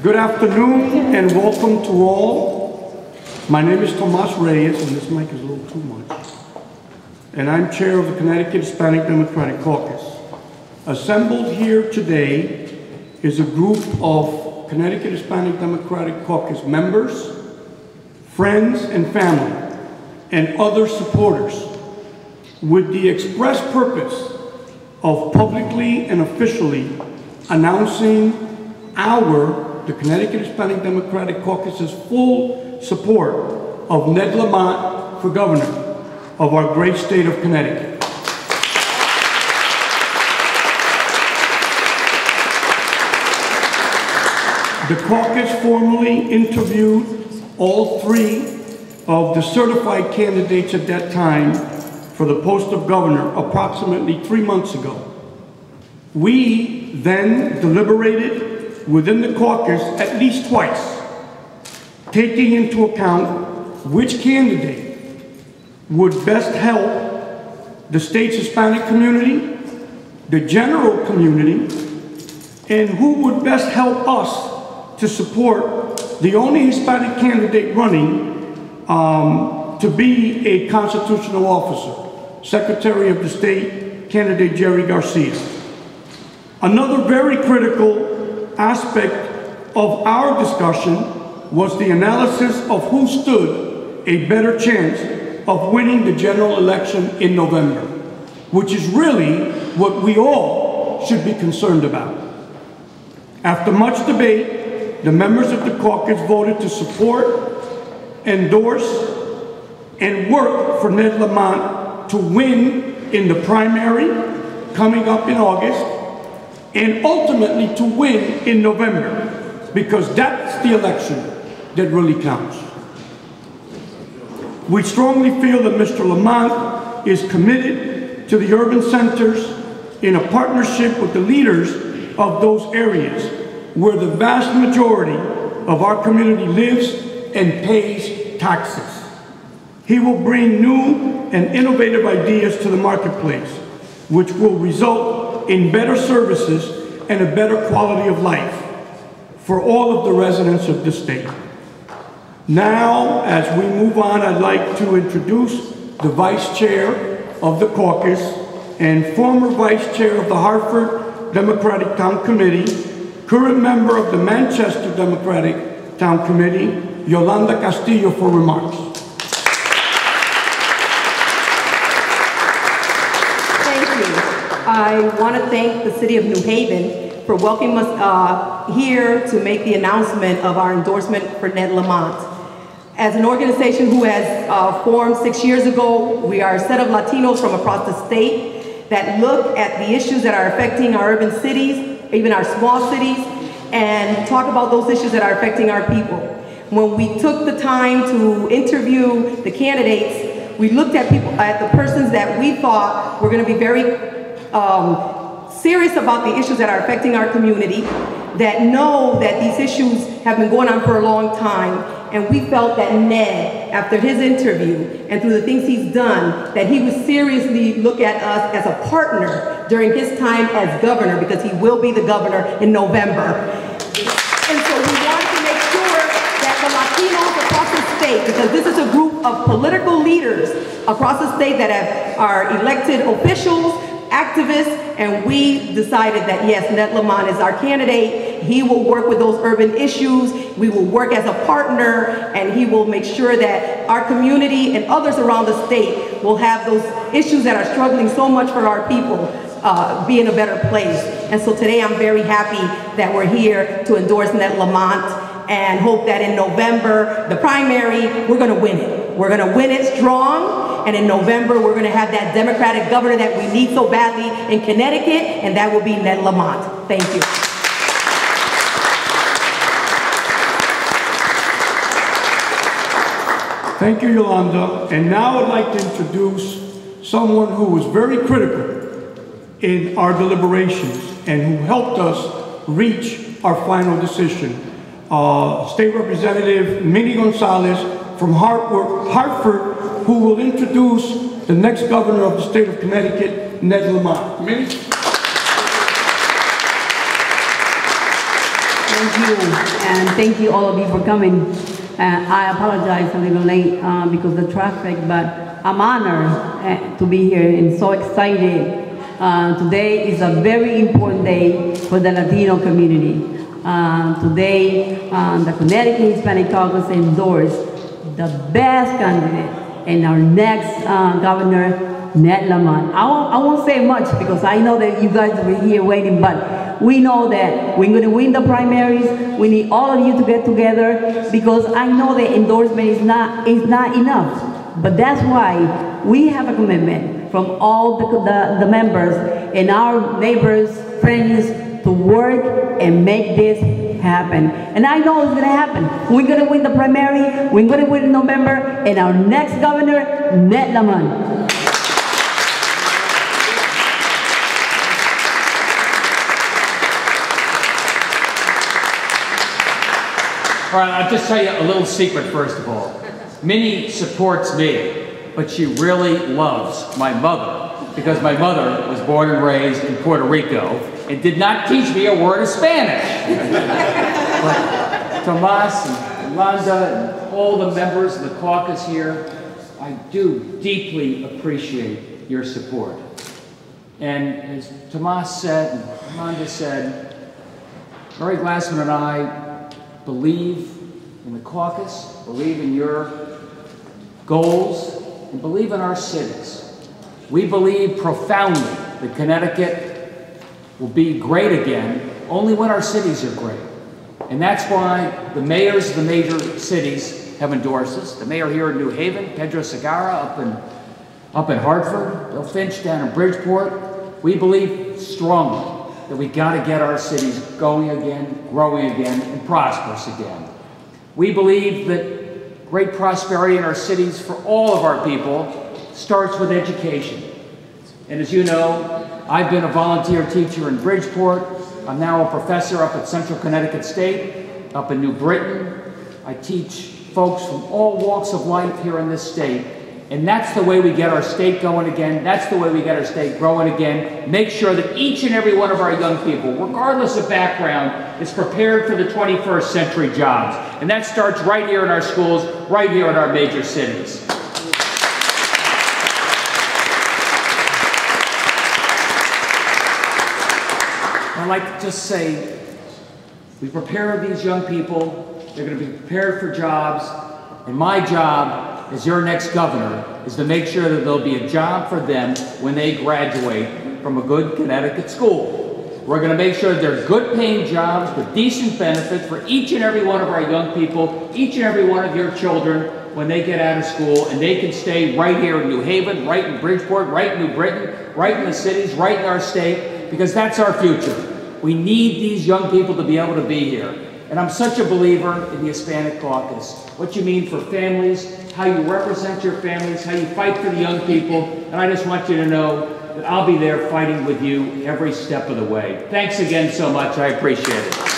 Good afternoon and welcome to all. My name is Tomas Reyes, and this mic is a little too much. And I'm chair of the Connecticut Hispanic Democratic Caucus. Assembled here today is a group of Connecticut Hispanic Democratic Caucus members, friends and family, and other supporters with the express purpose of publicly and officially announcing the Connecticut Hispanic Democratic Caucus's full support of Ned Lamont for governor of our great state of Connecticut. The caucus formally interviewed all three of the certified candidates at that time for the post of governor approximately 3 months ago. We then deliberated within the caucus at least twice, taking into account which candidate would best help the state's Hispanic community, the general community, and who would best help us to support the only Hispanic candidate running to be a constitutional officer, Secretary of the State, candidate Jerry Garcia. Another very critical aspect of our discussion was the analysis of who stood a better chance of winning the general election in November, which is really what we all should be concerned about. After much debate, the members of the caucus voted to support, endorse, and work for Ned Lamont to win in the primary coming up in August, and ultimately to win in November, because that's the election that really counts. We strongly feel that Mr. Lamont is committed to the urban centers in a partnership with the leaders of those areas where the vast majority of our community lives and pays taxes. He will bring new and innovative ideas to the marketplace, which will result in better services and a better quality of life for all of the residents of the state. Now, as we move on, I'd like to introduce the Vice Chair of the caucus and former Vice Chair of the Hartford Democratic Town Committee, current member of the Manchester Democratic Town Committee, Yolanda Castillo, for remarks. I want to thank the City of New Haven for welcoming us here to make the announcement of our endorsement for Ned Lamont. As an organization who has formed 6 years ago, we are a set of Latinos from across the state that look at the issues that are affecting our urban cities, even our small cities, and talk about those issues that are affecting our people. When we took the time to interview the candidates, we looked at the persons that we thought were going to be very serious about the issues that are affecting our community, that know that these issues have been going on for a long time, and we felt that Ned, after his interview and through the things he's done, that he would seriously look at us as a partner during his time as governor, because he will be the governor in November. And so we wanted to make sure that the Latinos across the state, because this is a group of political leaders across the state that are elected officials, activists, and we decided that yes, Ned Lamont is our candidate. He will work with those urban issues. We will work as a partner, and he will make sure that our community and others around the state will have those issues that are struggling so much for our people be in a better place. And so today I'm very happy that we're here to endorse Ned Lamont, and hope that in November, the primary, we're going to win it. We're going to win it strong, and in November, we're going to have that Democratic governor that we need so badly in Connecticut, and that will be Ned Lamont. Thank you. Thank you, Yolanda. And now I'd like to introduce someone who was very critical in our deliberations and who helped us reach our final decision. State Representative Minnie Gonzalez from Hartford, who will introduce the next governor of the state of Connecticut, Ned Lamont. Minnie? Thank you, and thank you all of you for coming. I apologize a little late because of the traffic, but I'm honored to be here and so excited. Today is a very important day for the Latino community. Today, the Connecticut Hispanic Caucus endorsed the best candidate and our next governor, Ned Lamont. I won't say much because I know that you guys will be here waiting, but we know that we're going to win the primaries. We need all of you to get together because I know that endorsement is not enough. But that's why we have a commitment from all the members and our neighbors, friends, to work and make this happen. And I know it's going to happen. We're going to win the primary, we're going to win in November, and our next governor, Ned Lamont. All right, I'll just tell you a little secret first of all. Minnie supports me, but she really loves my mother because my mother was born and raised in Puerto Rico and did not teach me a word of Spanish. But Tomas and Yolanda and all the members of the caucus here, I do deeply appreciate your support. And as Tomas said and Yolanda said, Mary Glassman and I believe in the caucus, believe in your goals, and believe in our cities. We believe profoundly that Connecticut will be great again only when our cities are great. And that's why the mayors of the major cities have endorsed us. The mayor here in New Haven, Pedro Segarra up in Hartford, Bill Finch down in Bridgeport. We believe strongly that we got to get our cities going again, growing again, and prosperous again. We believe that great prosperity in our cities for all of our people starts with education. And as you know, I've been a volunteer teacher in Bridgeport. I'm now a professor up at Central Connecticut State, up in New Britain. I teach folks from all walks of life here in this state. And that's the way we get our state going again. That's the way we get our state growing again. Make sure that each and every one of our young people, regardless of background, is prepared for the 21st century jobs. And that starts right here in our schools, right here in our major cities. I'd like to just say, we prepare these young people. They're going to be prepared for jobs. And my job as your next governor is to make sure that there'll be a job for them when they graduate from a good Connecticut school. We're going to make sure that they're good paying jobs with decent benefits for each and every one of our young people, each and every one of your children when they get out of school, and they can stay right here in New Haven, right in Bridgeport, right in New Britain, right in the cities, right in our state, because that's our future. We need these young people to be able to be here. And I'm such a believer in the Hispanic Caucus, what you mean for families, how you represent your families, how you fight for the young people, and I just want you to know that I'll be there fighting with you every step of the way. Thanks again so much. I appreciate it.